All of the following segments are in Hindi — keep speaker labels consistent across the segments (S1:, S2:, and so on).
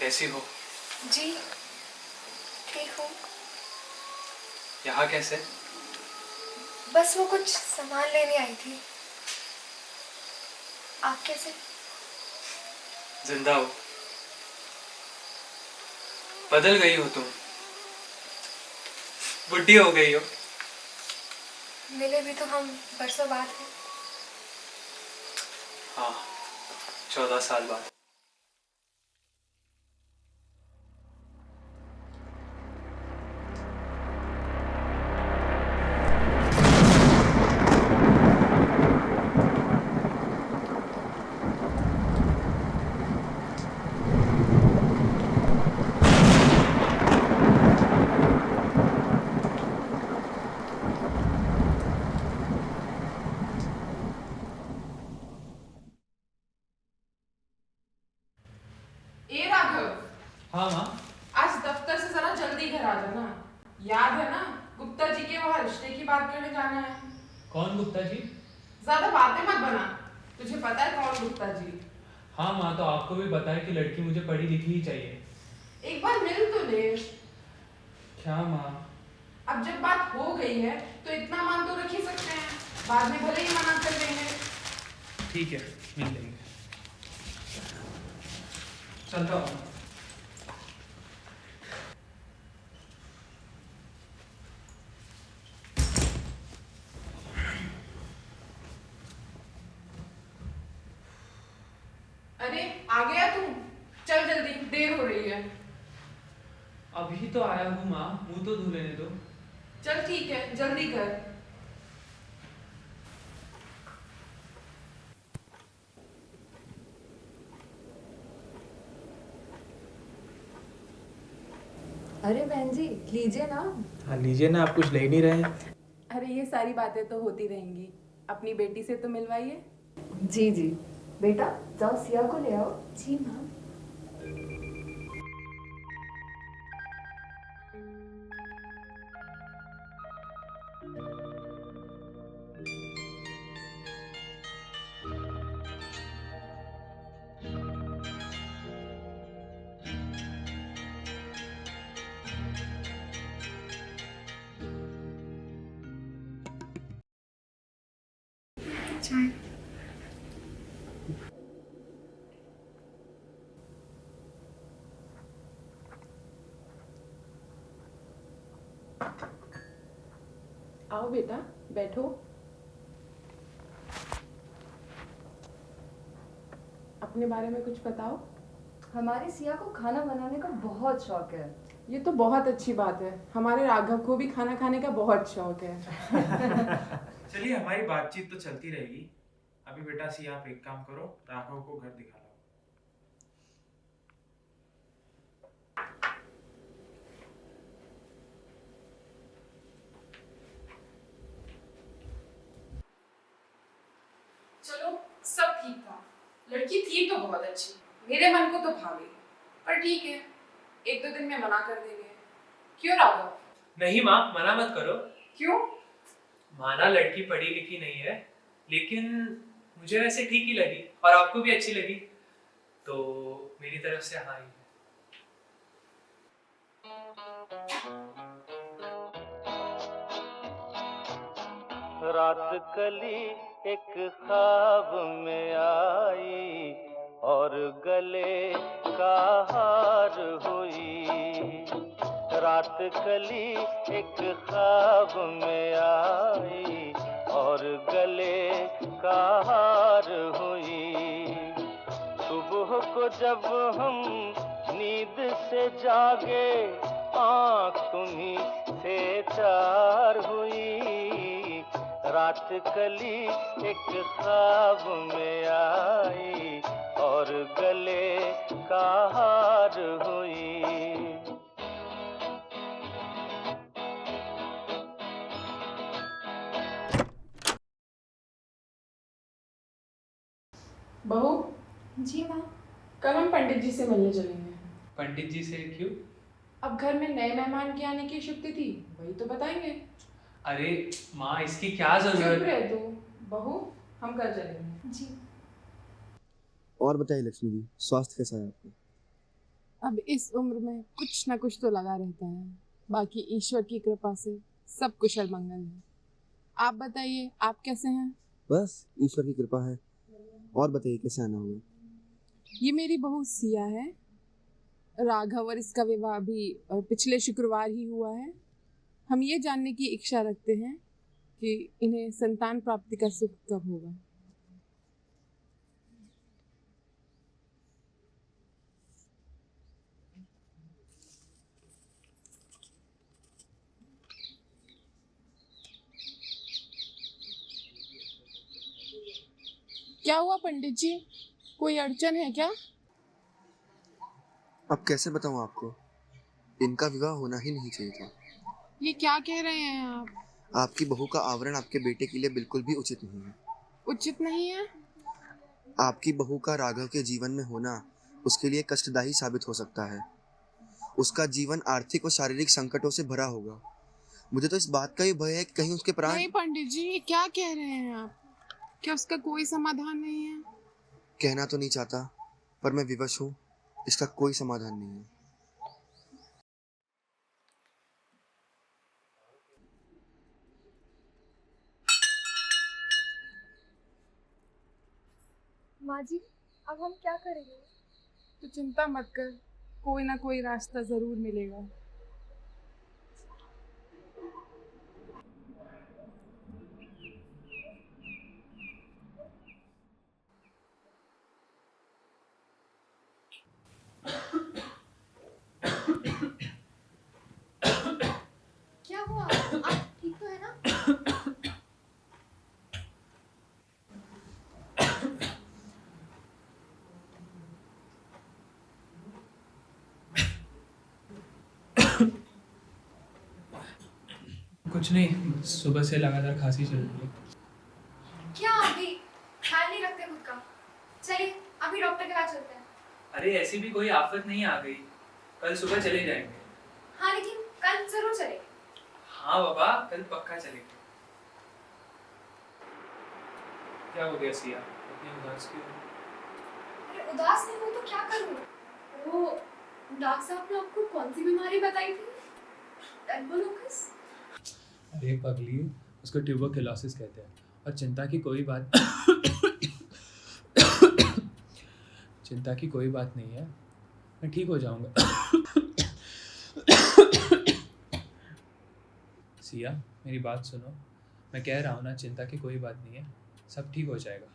S1: कैसी हो?
S2: जी ठीक हूँ।
S1: यहाँ कैसे?
S2: बस वो कुछ सामान लेने आई थी। आप कैसे?
S1: जिंदा हो। बदल गई हो तुम, बुढ़ी हो गई हो।
S2: मिले भी तो हम बरसों बाद हैं।
S1: हाँ, 14 साल बाद।
S3: ए राघव,
S1: हाँ माँ।
S3: आज दफ्तर से जरा जल्दी घर आ जाना। याद है ना, गुप्ता जी के वहाँ रिश्ते की बात करने जाना है।
S1: कौन गुप्ता जी?
S3: ज्यादा बातें मत बना, तुझे पता है कौन गुप्ता जी।
S1: हाँ माँ, तो आपको भी पता है कि लड़की मुझे पढ़ी लिखी ही चाहिए।
S3: एक बार मिल तो ले।
S1: क्या माँ?
S3: अब जब बात हो गई है तो इतना मान तो रख ही सकते हैं, बाद में भले ही मना कर देंगे।
S1: ठीक है, मिल लेंगे। चलता हूँ।
S3: अरे आ गया तू, चल जल्दी, देर हो रही है।
S1: अभी तो आया हूँ माँ, मुंह तो धो लेने दो।
S3: चल ठीक है, जल्दी कर।
S4: अरे बहन जी लीजिए ना।
S5: हाँ लीजिए ना, आप कुछ ले नहीं रहे हैं।
S3: अरे ये सारी बातें तो होती रहेंगी, अपनी बेटी से तो मिलवाइए।
S4: जी जी। बेटा जाओ सिया को ले आओ।
S2: जी माँ। चाय।
S3: आओ बेटा, बैठो। अपने बारे में कुछ बताओ।
S4: हमारी सिया को खाना बनाने का बहुत शौक है।
S3: ये तो बहुत अच्छी बात है, हमारे राघव को भी खाना खाने का बहुत शौक है।
S5: चलिए, हमारी बातचीत तो चलती रहेगी। अभी बेटा सिया, आप एक काम करो, राघव को घर दिखा लो।
S3: चलो, सब ठीक था, लड़की थी तो बहुत अच्छी, मेरे मन को तो भा गई। पर ठीक है, एक दो दिन में मना कर देंगे। क्यों राघव?
S1: नहीं माँ, मना मत करो।
S3: क्यों?
S1: माना लड़की पढ़ी लिखी नहीं है, लेकिन मुझे वैसे ठीक ही लगी और आपको भी अच्छी लगी, तो मेरी तरफ से हाँ ही है।
S6: रात कली एक ख्वाब में आई और गले का हार हुई। रात कली एक ख्वाब में आई और गले का हार हुई। सुबह को जब हम नींद से जागे, आँख तुम्हीं से चार हुई। रात कली एक ख्वाब में आई और गले का हार हुई।
S3: बहू,
S2: जी माँ।
S3: कल हम पंडित जी से मिलने चलेंगे।
S1: पंडित जी से क्यों?
S3: अब घर में नए मेहमान के आने की शुक्ति थी, वही तो बताएंगे।
S1: अरे माँ, इसकी क्या
S3: चुप
S1: जरूरत?
S3: रह तू। बहू, हम कल चलेंगे।
S2: जी।
S7: और बताइए लक्ष्मी जी, स्वास्थ्य कैसा है आपका?
S3: अब इस उम्र में कुछ ना कुछ तो लगा रहता है, बाकी ईश्वर की कृपा से सब कुशल मंगल है। आप बताइए, आप कैसे हैं?
S7: बस ईश्वर की कृपा है। और बताइए कैसे आना हुआ?
S3: ये मेरी बहू सिया है। राघव और इसका विवाह भी पिछले शुक्रवार ही हुआ है। हम ये जानने की इच्छा रखते हैं कि इन्हें संतान प्राप्ति का सुख कब होगा। क्या हुआ पंडित जी, कोई अड़चन है क्या?
S7: अब कैसे बताऊं आपको, इनका विवाह होना ही नहीं चाहिए था।
S3: ये क्या कह रहे हैं आप?
S7: आपकी बहू का आवरण आपके बेटे के लिए बिल्कुल भी उचित नहीं है।
S3: उचित नहीं है?
S7: आपकी बहू का राघव के जीवन में होना उसके लिए कष्टदायी साबित हो सकता है। उसका जीवन आर्थिक और शारीरिक संकटों से भरा होगा। मुझे तो इस बात का ही भय है कि कहीं उसके प्राण।
S3: नहीं पंडित जी, ये क्या कह रहे हैं आप? क्या उसका कोई समाधान नहीं है?
S7: कहना तो नहीं चाहता, पर मैं विवश हूँ। इसका कोई समाधान नहीं है।
S2: माँ जी, अब हम क्या करेंगे?
S3: तो चिंता मत कर, कोई ना कोई रास्ता जरूर मिलेगा।
S2: क्या हुआ? आप ठीक तो है ना?
S1: कुछ नहीं, सुबह से लगातार खांसी चल रही है।
S2: क्या अभी ख्याल नहीं रखते खुद का? चलिए अभी डॉक्टर के पास चलते हैं।
S1: अरे ऐसी भी कोई आफत नहीं आ गई, कल सुबह चले जाएंगे।
S2: हाँ लेकिन कल जरूर चलेंगे।
S1: हाँ बाबा, कल पक्का चलेंगे। क्या हो गया सिया, इतनी उदास क्यों हो?
S2: अरे उदास नहीं हूँ तो क्या करूँ? वो डॉक्टर साहब ने आपको कौन सी बीमारी बताई थी? टर्बोलोकस?
S1: अरे पगली, उसको ट्यूबरकुलोसिस कहते हैं और चिंता की कोई बात चिंता की कोई बात नहीं है, मैं ठीक हो जाऊंगा। सिया मेरी बात सुनो, मैं कह रहा हूँ ना, चिंता की कोई बात नहीं है, सब ठीक हो जाएगा।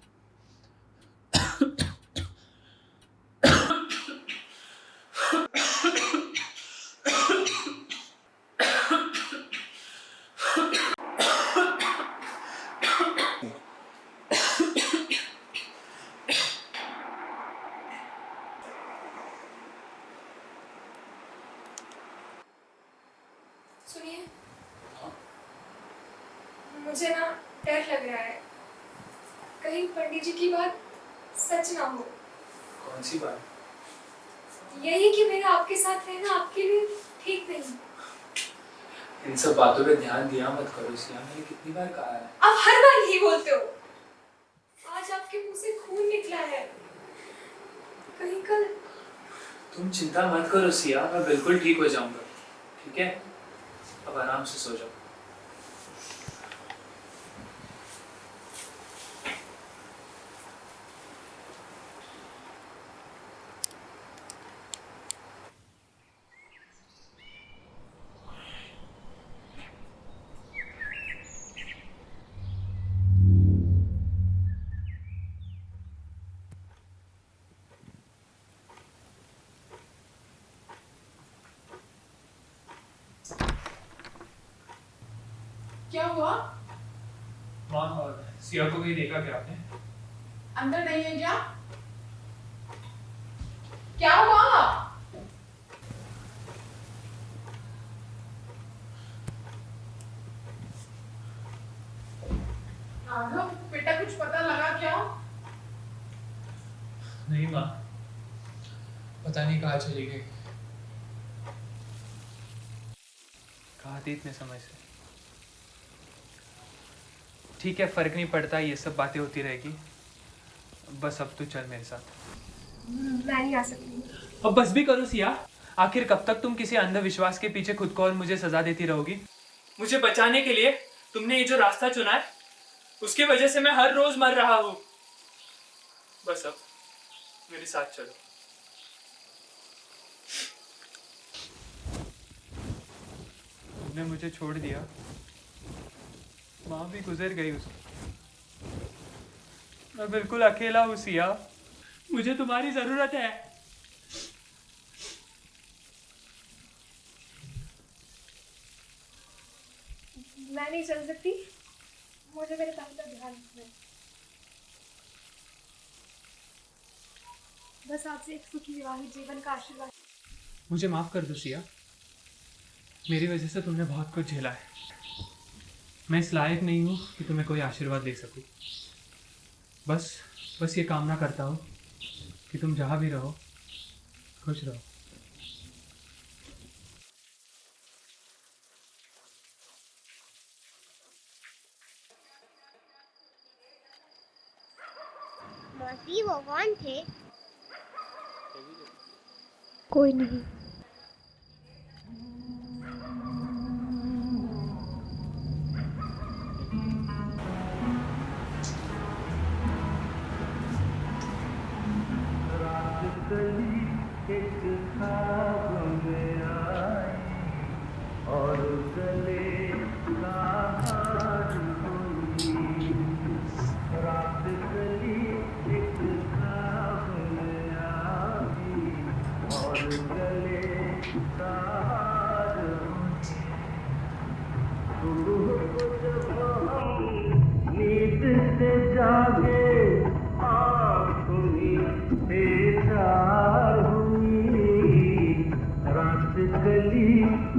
S2: सुनिए, मुझे ना डर लग रहा है, कहीं पंडित जी की बात सच ना हो।
S1: कौन सी बात?
S2: यही कि मेरा आपके साथ रहना आपके लिए ठीक नहीं।
S1: इन सब बातों पे ध्यान दिया मत करो सिया, मैंने कितनी बार कहा है।
S2: आप हर बार यही बोलते हो। आज आपके मुंह से खून निकला है, कहीं कल।
S1: तुम चिंता मत करो सिया, मैं बिल्कुल ठीक हो जाऊंगा, ठीक है? अब आराम से सो जाओ।
S3: क्या हुआ?
S1: माँ, और सिया को कहीं देखा क्या आपने?
S3: अंदर नहीं है क्या? क्या हुआ? राघव बेटा, कुछ पता लगा क्या?
S1: नहीं माँ, पता नहीं कहाँ चली गई, कहाँ थी इतने समय से। ठीक है, फर्क नहीं पड़ता, ये सब बातें होती रहेगी। बस अब तू चल मेरे साथ।
S2: मैं नहीं आ सकती।
S1: अब बस भी करो सिया। आखिर कब तक तुम किसी अंधविश्वास के पीछे खुद को और मुझे सजा देती रहोगी? मुझे बचाने के लिए तुमने ये जो रास्ता चुना है, उसकी वजह से मैं हर रोज मर रहा हूँ। बस अब मेरे साथ चलो। तुमने मुझे छोड़ दिया, माँ भी गुजर गई उसकी, मैं बिल्कुल अकेला हूँ सिया। मुझे तुम्हारी जरूरत है।
S2: मैं नहीं चल सकती, मुझे मेरे काम का ध्यान रखना है। बस आपसे एक सुखी विवाहित जीवन का आशीर्वाद।
S1: मुझे माफ कर दो सिया, मेरी वजह से तुमने बहुत कुछ झेला है। मैं इस लायक नहीं हूँ कि तुम्हें कोई आशीर्वाद दे सकूँ। बस ये कामना करता हूँ कि तुम जहाँ भी रहो खुश रहो।
S8: मौसी वो कौन थे?
S2: कोई नहीं।
S6: एक ख्वाब में आई और गले का हार हुई। रात गली एक ख्वाब में आई और गले का हार हुई। सुबह को जब हम नींद से जागे, आँख हुई बेदार हुई। रात गली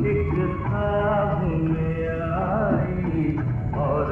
S6: एक ख्वाब में आई और